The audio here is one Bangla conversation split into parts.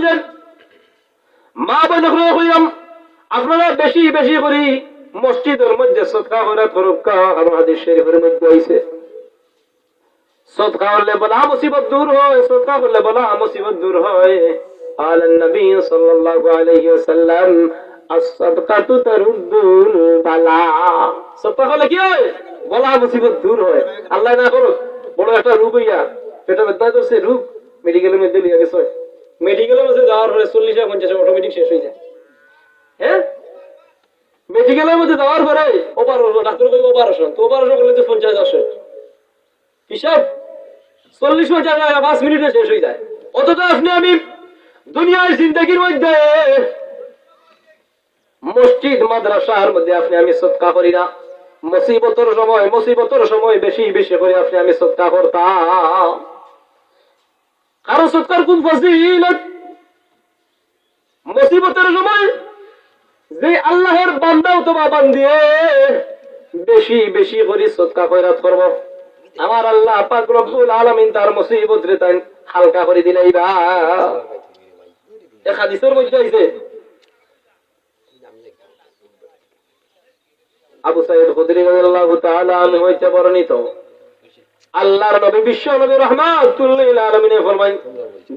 যে মা বোনরা কইলাম আপনারা বেশি বেশি করে মসজিদের মধ্যে সদকা খয়রাত করুকা। আমার হাদিস শরীফের মধ্যে আছে সদকা করলে বলা মুসিবত দূর হয়, সদকা করলে বলা মুসিবত দূর হয়। قال النبي صلى الله عليه وسلم الصدقة ترد البلاء। সদকা করলে কি হয়? বলা মুসিবত দূর হয়। আল্লাহ না করুক বড় একটা রোগ হইয়া পেটে ব্যথা করছে, রোগ মেডিকেলের মধ্যে লিয়ে গেছে, মেডিকেলের মধ্যে যাওয়ার পরে 40-50 অটোমেটিক শেষ হয়ে যায়। হ্যাঁ, মেডিকেলের মধ্যে যাওয়ার পরে অপারেশন, ডাক্তার কইব অপারেশন, তো অপারেশন করলে তো 50,000 হিসাব 40-50 5 মিনিটে শেষ হয়ে যায়। অথচ আপনি আমি দুনিয়ার জিন্দেগির মধ্যে মসজিদ মাদ্রাসার মধ্যে আপনি আমি সদকা করি না। মুসিবতের সময় বেশি বেশি করে আপনি আমি সদকা করতাম। কারো সদকার কোন ফজিলত? মুসিবতের সময় যে আল্লাহর বান্দা অথবা বান্দিয়ে বেশি বেশি করে সদকা খয়রাত করব, আমার আল্লাহ পাক রব্বুল আলামিন তার মুসিবত রে তাই হালকা করে দিলাইবা। এই হাদিসের মধ্যে আছে আবু সাঈদ খুদরি রাদিয়াল্লাহু তাআলা আনহু হইতে বর্ণিত, আল্লাহর নবী বিশ্ব নবী রাহমাতুল লিল আলামিন ফরমান,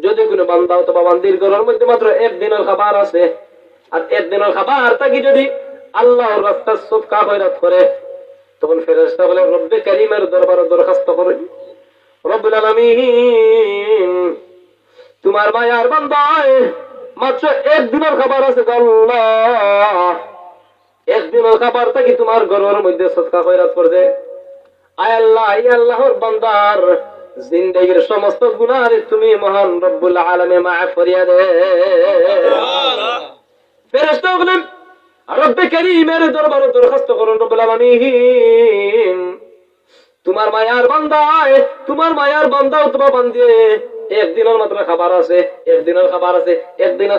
যদি কোনো বান্দা অথবা বান্দির ঘরের মধ্যে মাত্র একদিনের খাবার আছে, আর একদিনের খাবার থাকি যদি আল্লাহর রাস্তায় সদকা খয়রাত করে, তখন ফেরেশতা বলে রব্বে কারীমের দরবারে দরখাস্ত করে, রব্বুল আলামিন তোমার মায়ার বান্দায় মাত্র একদিনের খাবার আছে, আল্লাহ একদিনের খাবার থাকি তোমার ঘরের মধ্যে সদকা খয়রাত করছে, আয় আল্লাহ এই আল্লাহর বান্দার জিন্দেগীর সমস্ত গুনাহ তুমি মহান রব্বুল আলামিন মাফ করিয়া দে। ফেরেশতা বলেন রব্বে কারীমের দরবারে দরখাস্ত করুন, রব্বুল আলামিন তোমার মায়ার বান্দা অথবা বান্দি একদিনের মাত্র খাবার আছে, একদিনের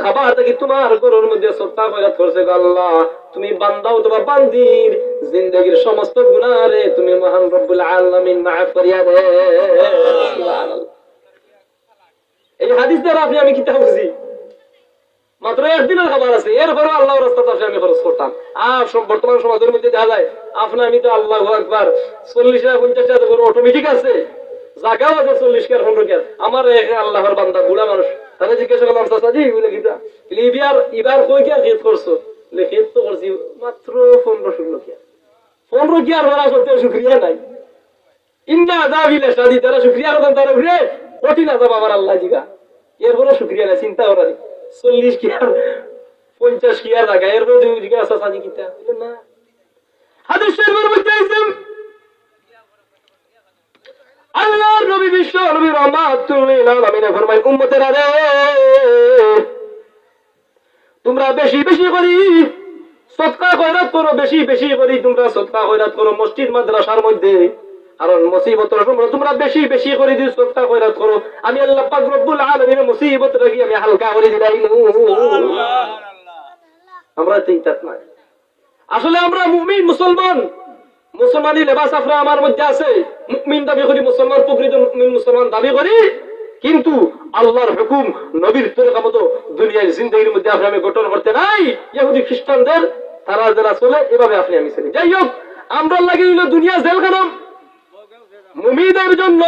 খাবার থেকে তোমার ঘরের মধ্যে সদকা খয়রাত করছে, আল্লাহ তুমি বান্দা অথবা বান্দির জিন্দেগীর সমস্ত গুনাহ রে তুমি মহান রব্বুল আলামিন মাফ করিয়া দে। সুবহানাল্লাহ। এই হাদিস দ্বারা আপনি আমি কিতাব বুঝি মাত্র একদিনের খাবার আছে, এরপরে আল্লাহর রাস্তাতে আমি খরচ করতাম। আর বর্তমান সমাজের মধ্যে দেখা যায় আপনি আমি তো আল্লাহু আকবার 40-50 করে অটোমেটিক আছে, জায়গাও আছে 40 কে 15 কে। আমার আল্লাহর বান্দা বুড়া মানুষ, তাহলে জিজ্ঞাসা করলাম চাচা জি বলে কিটা লিবিয়ার এবার কই কি আর খেত করছো? খেত তো করছি মাত্র 15-16 কে। 15 কে আর বলা সত্যি শুকরিয়া নাই। ইন্না দাবিলে শাদি তারা শুকরিয়া করতেন, তারা ঘুরে কঠিন আযাব আমার আল্লাহ জিগা, এরপরে শুকরিয়া নাই, চিন্তা করা নেই। 40 কি আর 50 কি আর জায়গা, এরপরে দুই জিজ্ঞাসা সাজি কিটা না। হাদিস শরীফের মধ্যে আছে আল্লাহর নবী বিশ্ব নবী রাহমাতুল লিল আলামিন ফরমান, উম্মতেরা রে তোমরা বেশি বেশি করে সদকা খয়রাত করো, বেশি বেশি করে তোমরা সদকা খয়রাত করো মসজিদ মাদ্রাসার মধ্যে। কারণ মুসিবতের সময় তোমরা বেশি বেশি করে যদি সদকা খয়রাত করো, আমি আল্লাহ পাক রব্বুল আলামিনের মুসিবত রাখি আমি হালকা করে দিলাই। আমরা চিন্তা নাই, আসলে আমরা মুমিন মুসলমান, মুসলমানি লেবাস আফরা আমার মধ্যে আছে, মুমিন দাবি করি, মুসলমান প্রকৃত মুমিন মুসলমান দাবি করি, কিন্তু আল্লাহর হুকুম নবীর তরিকা মতো দুনিয়ার জিন্দেগির মধ্যে আপনি আমি গঠন করতে নাই। ইহুদি খ্রিস্টানদের তারা যারা চলে এভাবে আপনি আমি চলি। যাই হোক, আমরা লাগে দুনিয়া জেলখানা মুমিনদের জন্য